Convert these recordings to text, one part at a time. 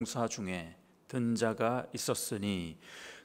용사 중에 든 자가 있었으니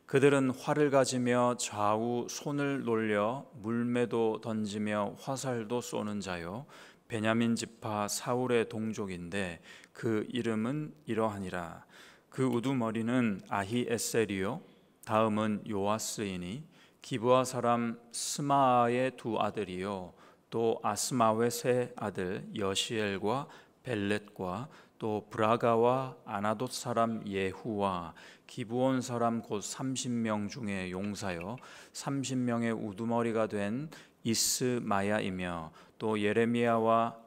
그들은 활을 가지며 좌우 손을 놀려 물매도 던지며 화살도 쏘는 자요 베냐민 지파 사울의 동족인데 그 이름은 이러하니라. 그 우두머리는 아히에셀이요 다음은 요아스이니 기브아 사람 스마아의 두 아들이요 또 아스마웻의 세 아들 여시엘과 벨렛과 또 브라가와 아나돗 사람 예후와 기브온 사람 곧 30명 중에 용사여 30명의 우두머리가 된 이스마야이며 또 예레미야와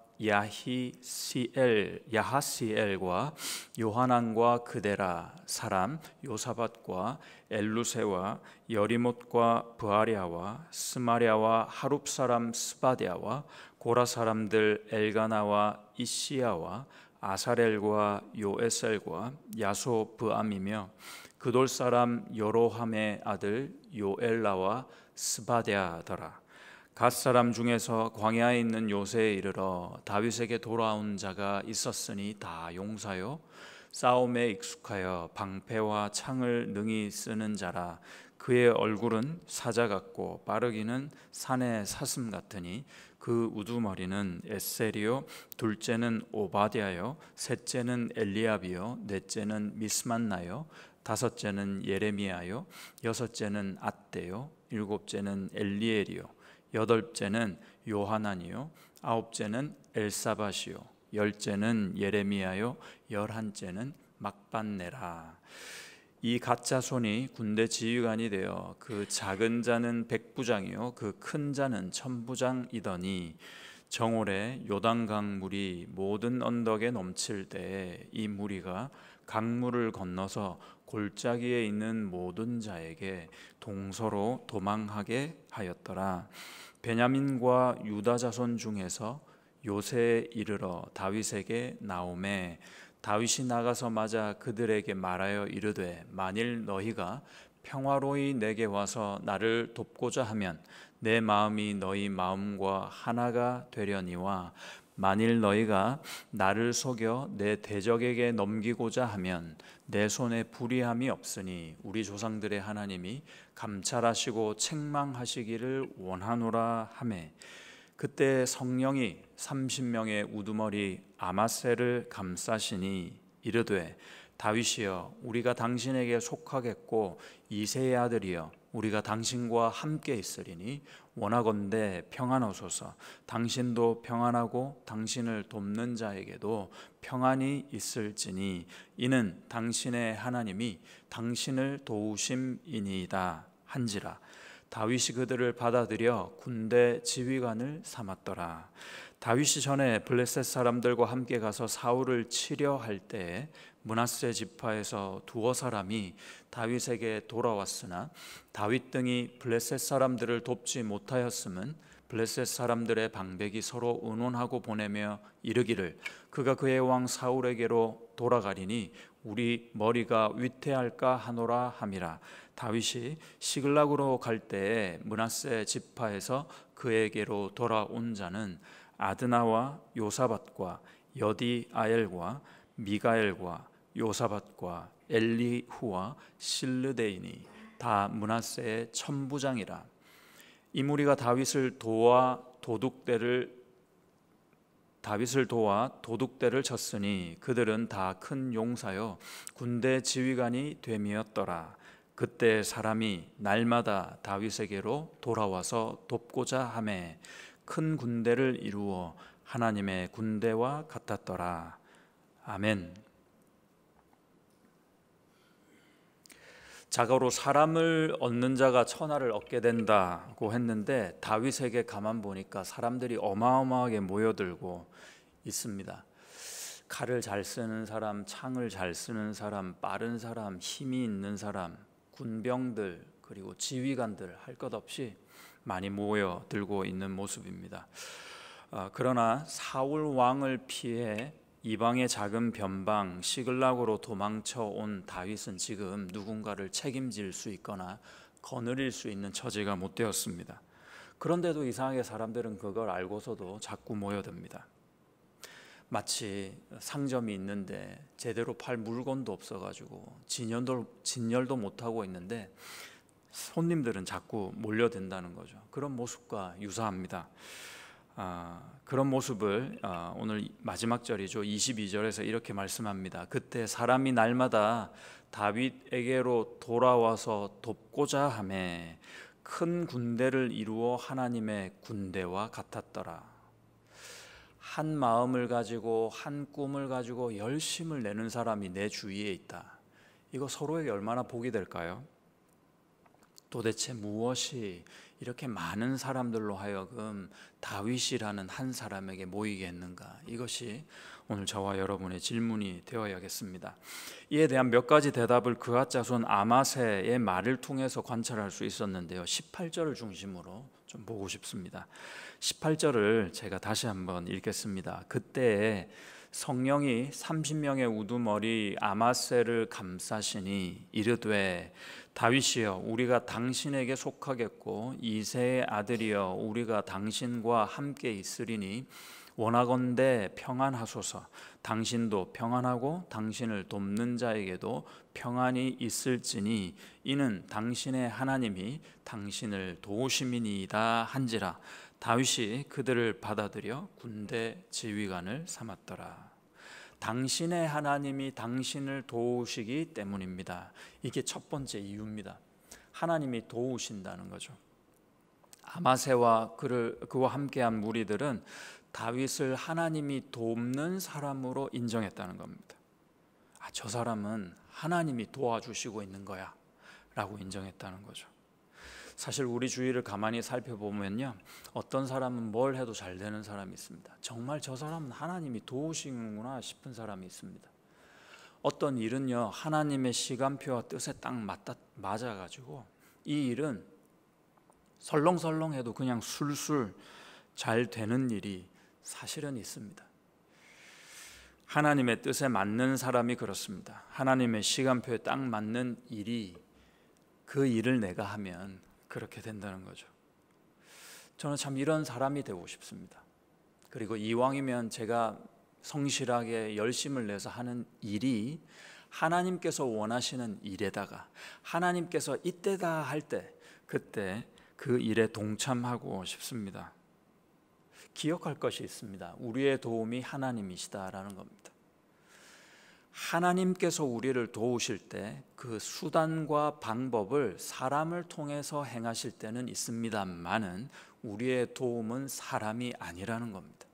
야하시엘과 요하난과 그데라 사람 요사밧과 엘루세와 여리못과 브아랴와 스마랴와 하룹 사람 스바랴와 고라 사람들 엘가나와 이시야와 아사렐과 요에셀과 야소브암이며 그돌 사람 여로함의 아들 요엘라와 스바랴더라. 갓 사람 중에서 광야에 있는 요새에 이르러 다윗에게 돌아온 자가 있었으니 다 용사요 싸움에 익숙하여 방패와 창을 능히 쓰는 자라. 그의 얼굴은 사자 같고 빠르기는 산의 사슴 같으니 그 우두머리는 에셀이요 둘째는 오바댜요 셋째는 엘리압이요 넷째는 미스만나요 다섯째는 예레미야요 여섯째는 앗대요 일곱째는 엘리엘이요 여덟째는 요하난이요 아홉째는 엘사밧이요 열째는 예레미야요 열한째는 막반네라. 이 가짜 손이 군대 지휘관이 되어 그 작은 자는 백부장이요 그 큰 자는 천부장이더니 정올에 요단강 물이 모든 언덕에 넘칠 때에 이 무리가 강물을 건너서 골짜기에 있는 모든 자에게 동서로 도망하게 하였더라. 베냐민과 유다 자손 중에서 요새에 이르러 다윗에게 나오매 다윗이 나가서 맞아 그들에게 말하여 이르되 만일 너희가 평화로이 내게 와서 나를 돕고자 하면 내 마음이 너희 마음과 하나가 되려니와 만일 너희가 나를 속여 내 대적에게 넘기고자 하면 내 손에 불의함이 없으니 우리 조상들의 하나님이 감찰하시고 책망하시기를 원하노라 하매 그때 성령이 30명의 우두머리 아마셀을 감싸시니 이르되 다윗이여 우리가 당신에게 속하겠고 이새의 아들이여 우리가 당신과 함께 있으리니 원하건대 평안하소서. 당신도 평안하고 당신을 돕는 자에게도 평안이 있을지니 이는 당신의 하나님이 당신을 도우심이니이다 한지라. 다윗이 그들을 받아들여 군대 지휘관을 삼았더라. 다윗이 전에 블레셋 사람들과 함께 가서 사울을 치려 할 때에 므낫세 지파에서 두어 사람이 다윗에게 돌아왔으나 다윗 등이 블레셋 사람들을 돕지 못하였음은 블레셋 사람들의 방백이 서로 의논하고 보내며 이르기를 그가 그의 왕 사울에게로 돌아가리니 우리 머리가 위태할까 하노라 함이라. 다윗이 시글락으로 갈 때에 므낫세 지파에서 그에게로 돌아온 자는 아드나와 요사밧과 여디아엘과 미가엘과 요사밧과 엘리후와 실르데이니 다 므낫세의 천부장이라. 이 무리가 다윗을 도와 도둑대를 쳤으니 그들은 다 큰 용사여 군대 지휘관이 됨이었더라. 그때 사람이 날마다 다윗에게로 돌아와서 돕고자 하매 큰 군대를 이루어 하나님의 군대와 같았더라. 아멘. 자고로 사람을 얻는 자가 천하를 얻게 된다고 했는데 다윗에게 가만 보니까 사람들이 어마어마하게 모여들고 있습니다. 칼을 잘 쓰는 사람, 창을 잘 쓰는 사람, 빠른 사람, 힘이 있는 사람, 군병들 그리고 지휘관들 할 것 없이 많이 모여들고 있는 모습입니다. 그러나 사울 왕을 피해 이방의 작은 변방 시글락으로 도망쳐 온 다윗은 지금 누군가를 책임질 수 있거나 거느릴 수 있는 처지가 못 되었습니다. 그런데도 이상하게 사람들은 그걸 알고서도 자꾸 모여듭니다. 마치 상점이 있는데 제대로 팔 물건도 없어가지고 진열도 못하고 있는데 손님들은 자꾸 몰려든다는 거죠. 그런 모습과 유사합니다. 그런 모습을 오늘 마지막 절이죠. 22절에서 이렇게 말씀합니다. 그때 사람이 날마다 다윗에게로 돌아와서 돕고자 하매 큰 군대를 이루어 하나님의 군대와 같았더라. 한 마음을 가지고 한 꿈을 가지고 열심을 내는 사람이 내 주위에 있다. 이거 서로에게 얼마나 복이 될까요? 도대체 무엇이 이렇게 많은 사람들로 하여금 다윗이라는 한 사람에게 모이게 했는가? 이것이 오늘 저와 여러분의 질문이 되어야겠습니다. 이에 대한 몇 가지 대답을 그앗 자손 아마세의 말을 통해서 관찰할 수 있었는데요. 18절을 중심으로 좀 보고 싶습니다. 18절을 제가 다시 한번 읽겠습니다. 그때 성령이 30명의 우두머리 아마세를 감싸시니 이르되 다윗이여 우리가 당신에게 속하겠고 이새의 아들이여 우리가 당신과 함께 있으리니 원하건대 평안하소서. 당신도 평안하고 당신을 돕는 자에게도 평안이 있을지니 이는 당신의 하나님이 당신을 도우심이니이다 한지라. 다윗이 그들을 받아들여 군대 지휘관을 삼았더라. 당신의 하나님이 당신을 도우시기 때문입니다. 이게 첫 번째 이유입니다. 하나님이 도우신다는 거죠. 아마세와 그와 함께한 무리들은 다윗을 하나님이 돕는 사람으로 인정했다는 겁니다. 저 사람은 하나님이 도와주시고 있는 거야 라고 인정했다는 거죠. 사실 우리 주위를 가만히 살펴보면요, 어떤 사람은 뭘 해도 잘 되는 사람이 있습니다. 정말 저 사람은 하나님이 도우시는구나 싶은 사람이 있습니다. 어떤 일은요, 하나님의 시간표와 뜻에 딱 맞아가지고 이 일은 설렁설렁해도 그냥 술술 잘 되는 일이 사실은 있습니다. 하나님의 뜻에 맞는 사람이 그렇습니다. 하나님의 시간표에 딱 맞는 일이, 그 일을 내가 하면 그렇게 된다는 거죠. 저는 참 이런 사람이 되고 싶습니다. 그리고 이왕이면 제가 성실하게 열심을 내서 하는 일이 하나님께서 원하시는 일에다가 하나님께서 이때다 할 때 그때 그 일에 동참하고 싶습니다. 기억할 것이 있습니다. 우리의 도움이 하나님이시다라는 겁니다. 하나님께서 우리를 도우실 때 그 수단과 방법을 사람을 통해서 행하실 때는 있습니다만은 우리의 도움은 사람이 아니라는 겁니다.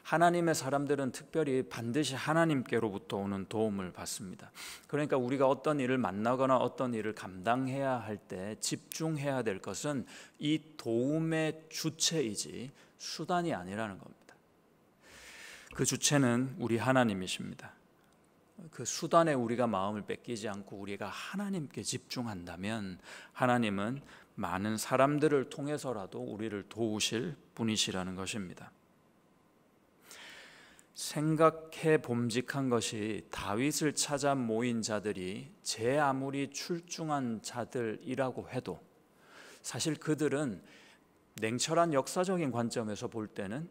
하나님의 사람들은 특별히 반드시 하나님께로부터 오는 도움을 받습니다. 그러니까 우리가 어떤 일을 만나거나 어떤 일을 감당해야 할 때 집중해야 될 것은 이 도움의 주체이지 수단이 아니라는 겁니다. 그 주체는 우리 하나님이십니다. 그 수단에 우리가 마음을 뺏기지 않고 우리가 하나님께 집중한다면 하나님은 많은 사람들을 통해서라도 우리를 도우실 분이시라는 것입니다. 생각해 봄직한 것이 다윗을 찾아 모인 자들이 제 아무리 출중한 자들이라고 해도 사실 그들은 냉철한 역사적인 관점에서 볼 때는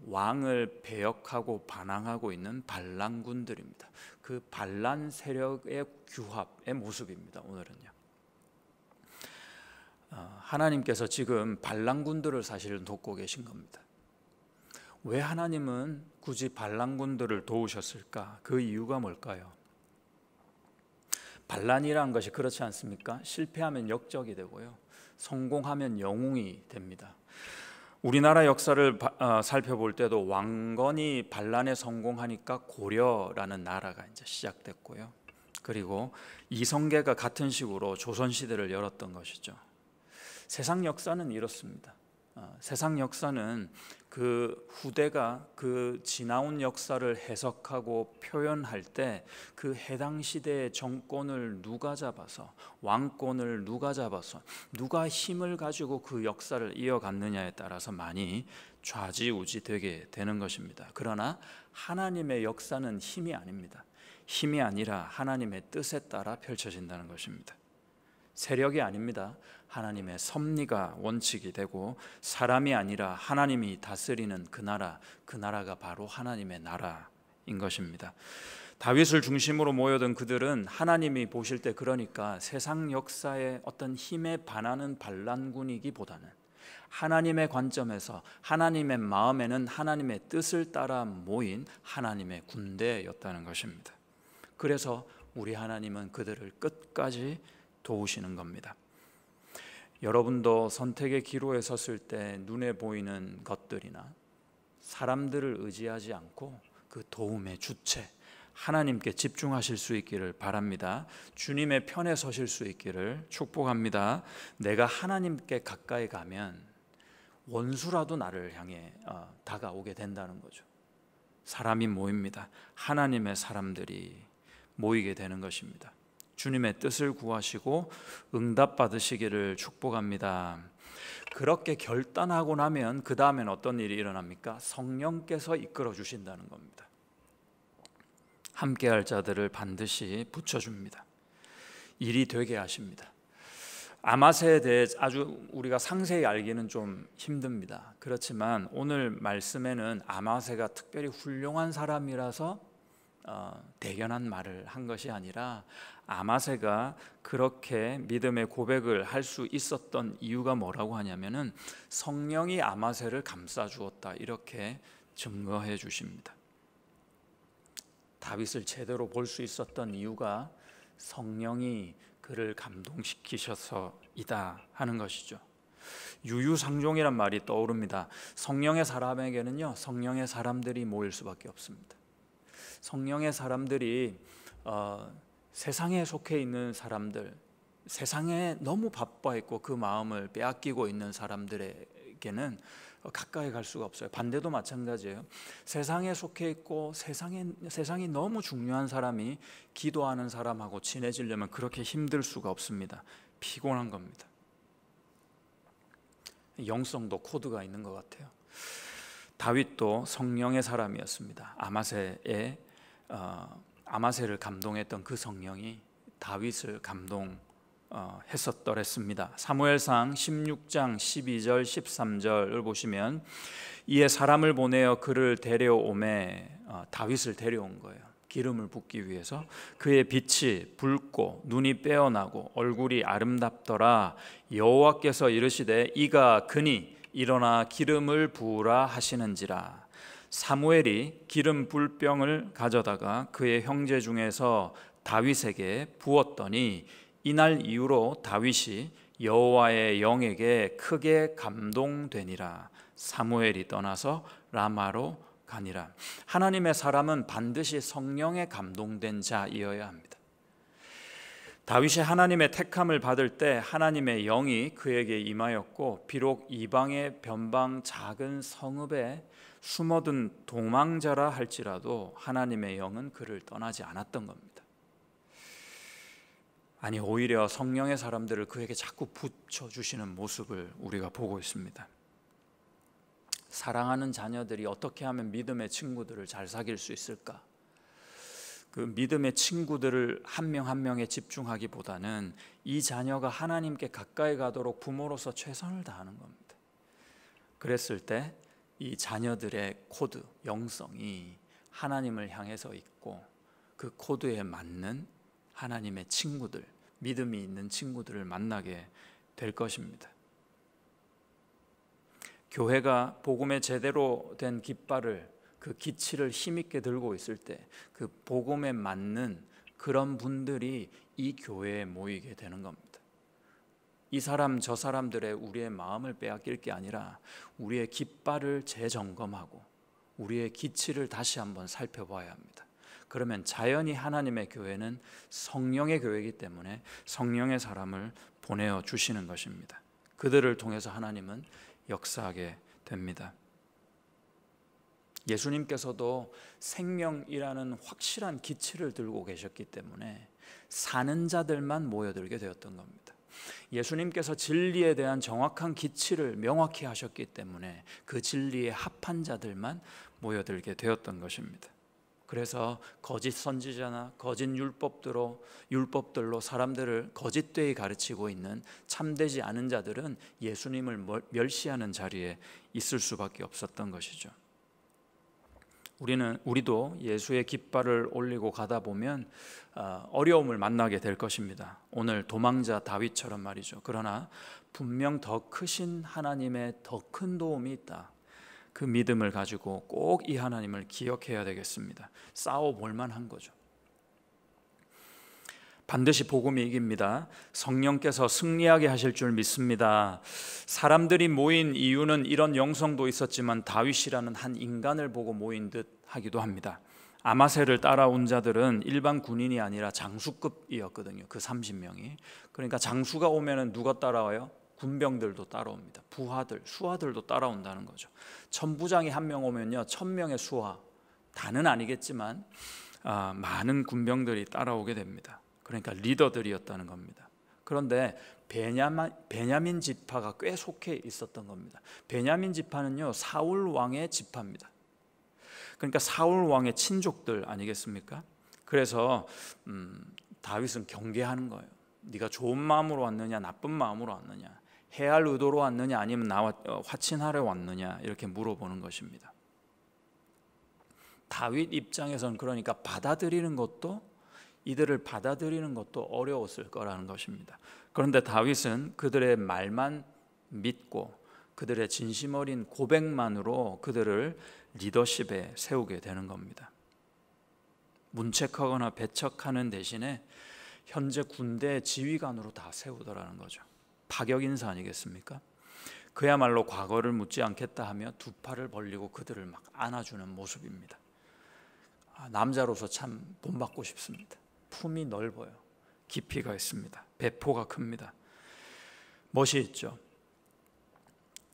왕을 배역하고 반항하고 있는 반란군들입니다. 그 반란 세력의 규합의 모습입니다. 오늘은요. 하나님께서 지금 반란군들을 사실은 돕고 계신 겁니다. 왜 하나님은 굳이 반란군들을 도우셨을까? 그 이유가 뭘까요? 반란이라는 것이 그렇지 않습니까? 실패하면 역적이 되고요, 성공하면 영웅이 됩니다. 우리나라 역사를 살펴볼 때도 왕건이 반란에 성공하니까 고려라는 나라가 이제 시작됐고요. 그리고 이성계가 같은 식으로 조선시대를 열었던 것이죠. 세상 역사는 이렇습니다. 세상 역사는 그 후대가 그 지나온 역사를 해석하고 표현할 때 그 해당 시대의 정권을 누가 잡아서, 왕권을 누가 잡아서 누가 힘을 가지고 그 역사를 이어갔느냐에 따라서 많이 좌지우지 되게 되는 것입니다. 그러나 하나님의 역사는 힘이 아닙니다. 힘이 아니라 하나님의 뜻에 따라 펼쳐진다는 것입니다. 세력이 아닙니다. 하나님의 섭리가 원칙이 되고 사람이 아니라 하나님이 다스리는 그 나라가 바로 하나님의 나라인 것입니다. 다윗을 중심으로 모여든 그들은 하나님이 보실 때 그러니까 세상 역사의 어떤 힘에 반하는 반란군이기보다는 하나님의 관점에서 하나님의 마음에는 하나님의 뜻을 따라 모인 하나님의 군대였다는 것입니다. 그래서 우리 하나님은 그들을 끝까지 도우시는 겁니다. 여러분도 선택의 기로에 섰을 때 눈에 보이는 것들이나 사람들을 의지하지 않고 그 도움의 주체 하나님께 집중하실 수 있기를 바랍니다. 주님의 편에 서실 수 있기를 축복합니다. 내가 하나님께 가까이 가면 원수라도 나를 향해 다가오게 된다는 거죠. 사람이 모입니다. 하나님의 사람들이 모이게 되는 것입니다. 주님의 뜻을 구하시고 응답받으시기를 축복합니다. 그렇게 결단하고 나면 그 다음엔 어떤 일이 일어납니까? 성령께서 이끌어 주신다는 겁니다. 함께할 자들을 반드시 붙여줍니다. 일이 되게 하십니다. 아마세에 대해 아주 우리가 상세히 알기는 좀 힘듭니다. 그렇지만 오늘 말씀에는 아마세가 특별히 훌륭한 사람이라서 대견한 말을 한 것이 아니라 아마세가 그렇게 믿음의 고백을 할 수 있었던 이유가 뭐라고 하냐면은 성령이 아마세를 감싸 주었다 이렇게 증거해 주십니다. 다윗을 제대로 볼 수 있었던 이유가 성령이 그를 감동시키셔서이다 하는 것이죠. 유유상종이란 말이 떠오릅니다. 성령의 사람에게는요, 성령의 사람들이 모일 수밖에 없습니다. 성령의 사람들이 세상에 속해 있는 사람들, 세상에 너무 바빠 있고 그 마음을 빼앗기고 있는 사람들에게는 가까이 갈 수가 없어요. 반대도 마찬가지예요. 세상에 속해 있고 세상이 너무 중요한 사람이 기도하는 사람하고 친해지려면 그렇게 힘들 수가 없습니다. 피곤한 겁니다. 영성도 코드가 있는 것 같아요. 다윗도 성령의 사람이었습니다. 아마세를 감동했던 그 성령이 다윗을 했었더랬습니다. 사무엘상 16장 12절 13절을 보시면 이에 사람을 보내어 그를 데려오매 다윗을 데려온 거예요. 기름을 붓기 위해서. 그의 빛이 붉고 눈이 빼어나고 얼굴이 아름답더라. 여호와께서 이르시되 이가 그니 일어나 기름을 부으라 하시는지라. 사무엘이 기름 불 병을 가져다가 그의 형제 중에서 다윗에게 부었더니 이날 이후로 다윗이 여호와의 영에게 크게 감동되니라. 사무엘이 떠나서 라마로 가니라. 하나님의 사람은 반드시 성령에 감동된 자이어야 합니다. 다윗이 하나님의 택함을 받을 때 하나님의 영이 그에게 임하였고 비록 이방의 변방 작은 성읍에 숨어든 도망자라 할지라도 하나님의 영은 그를 떠나지 않았던 겁니다. 아니 오히려 성령의 사람들을 그에게 자꾸 붙여주시는 모습을 우리가 보고 있습니다. 사랑하는 자녀들이 어떻게 하면 믿음의 친구들을 잘 사귈 수 있을까? 그 믿음의 친구들을 한 명 한 명에 집중하기보다는 이 자녀가 하나님께 가까이 가도록 부모로서 최선을 다하는 겁니다. 그랬을 때 이 자녀들의 코드, 영성이 하나님을 향해서 있고 그 코드에 맞는 하나님의 친구들, 믿음이 있는 친구들을 만나게 될 것입니다. 교회가 복음에 제대로 된 깃발을, 그 기치를 힘있게 들고 있을 때 그 복음에 맞는 그런 분들이 이 교회에 모이게 되는 겁니다. 이 사람 저 사람들의 우리의 마음을 빼앗길 게 아니라 우리의 깃발을 재점검하고 우리의 기치를 다시 한번 살펴봐야 합니다. 그러면 자연히 하나님의 교회는 성령의 교회이기 때문에 성령의 사람을 보내어 주시는 것입니다. 그들을 통해서 하나님은 역사하게 됩니다. 예수님께서도 생명이라는 확실한 기치를 들고 계셨기 때문에 사는 자들만 모여들게 되었던 겁니다. 예수님께서 진리에 대한 정확한 기치를 명확히 하셨기 때문에 그 진리에 합한 자들만 모여들게 되었던 것입니다. 그래서 거짓 선지자나 거짓 율법들로 사람들을 거짓되이 가르치고 있는 참되지 않은 자들은 예수님을 멸시하는 자리에 있을 수밖에 없었던 것이죠. 우리도 예수의 깃발을 올리고 가다 보면 어려움을 만나게 될 것입니다. 오늘 도망자 다윗처럼 말이죠. 그러나 분명 더 크신 하나님의 더 큰 도움이 있다. 그 믿음을 가지고 꼭 이 하나님을 기억해야 되겠습니다. 싸워볼 만한 거죠. 반드시 복음이 이깁니다. 성령께서 승리하게 하실 줄 믿습니다. 사람들이 모인 이유는 이런 영성도 있었지만 다윗이라는 한 인간을 보고 모인 듯 하기도 합니다. 아마새를 따라온 자들은 일반 군인이 아니라 장수급이었거든요. 그 30명이. 그러니까 장수가 오면은 누가 따라와요? 군병들도 따라옵니다. 부하들, 수하들도 따라온다는 거죠. 천부장이 한 명 오면요, 1000명의 수하, 다는 아니겠지만 많은 군병들이 따라오게 됩니다. 그러니까 리더들이었다는 겁니다. 그런데 베냐민 지파가 꽤 속해 있었던 겁니다. 베냐민 지파는요, 사울 왕의 지파입니다. 그러니까 사울 왕의 친족들 아니겠습니까? 그래서 다윗은 경계하는 거예요. 네가 좋은 마음으로 왔느냐, 나쁜 마음으로 왔느냐, 해할 의도로 왔느냐, 아니면 나와 화친하러 왔느냐, 이렇게 물어보는 것입니다. 다윗 입장에서는 그러니까 이들을 받아들이는 것도 어려웠을 거라는 것입니다. 그런데 다윗은 그들의 말만 믿고 그들의 진심 어린 고백만으로 그들을 리더십에 세우게 되는 겁니다. 문책하거나 배척하는 대신에 현재 군대 지휘관으로 다 세우더라는 거죠. 파격 인사 아니겠습니까? 그야말로 과거를 묻지 않겠다 하며 두 팔을 벌리고 그들을 막 안아주는 모습입니다. 남자로서 참 본받고 싶습니다. 품이 넓어요. 깊이가 있습니다. 배포가 큽니다. 멋이 있죠.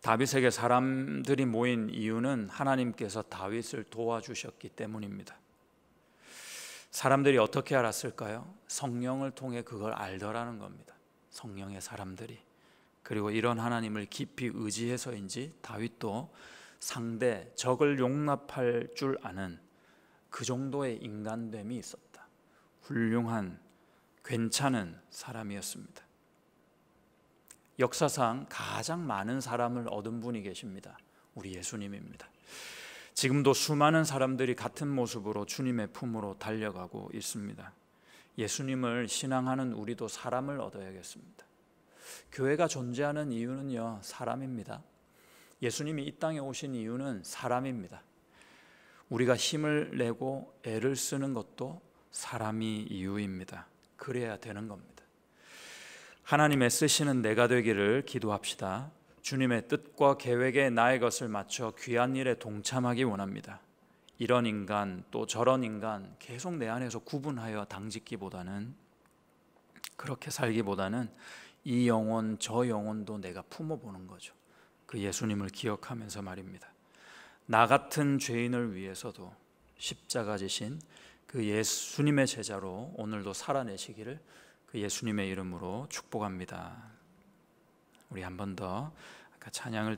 다윗에게 사람들이 모인 이유는 하나님께서 다윗을 도와주셨기 때문입니다. 사람들이 어떻게 알았을까요? 성령을 통해 그걸 알더라는 겁니다. 성령의 사람들이. 그리고 이런 하나님을 깊이 의지해서인지 다윗도 상대 적을 용납할 줄 아는 그 정도의 인간됨이 있었다. 훌륭한, 괜찮은 사람이었습니다. 역사상 가장 많은 사람을 얻은 분이 계십니다. 우리 예수님입니다. 지금도 수많은 사람들이 같은 모습으로 주님의 품으로 달려가고 있습니다. 예수님을 신앙하는 우리도 사람을 얻어야겠습니다. 교회가 존재하는 이유는요, 사람입니다. 예수님이 이 땅에 오신 이유는 사람입니다. 우리가 힘을 내고 애를 쓰는 것도 사람이 이유입니다. 그래야 되는 겁니다. 하나님의 쓰시는 내가 되기를 기도합시다. 주님의 뜻과 계획에 나의 것을 맞춰 귀한 일에 동참하기 원합니다. 이런 인간 또 저런 인간 계속 내 안에서 구분하여 당짓기보다는, 그렇게 살기보다는 이 영혼 저 영혼도 내가 품어보는 거죠. 그 예수님을 기억하면서 말입니다. 나 같은 죄인을 위해서도 십자가 지신 그 예수님의 제자로 오늘도 살아내시기를 그 예수님의 이름으로 축복합니다. 우리 한 번 더 찬양을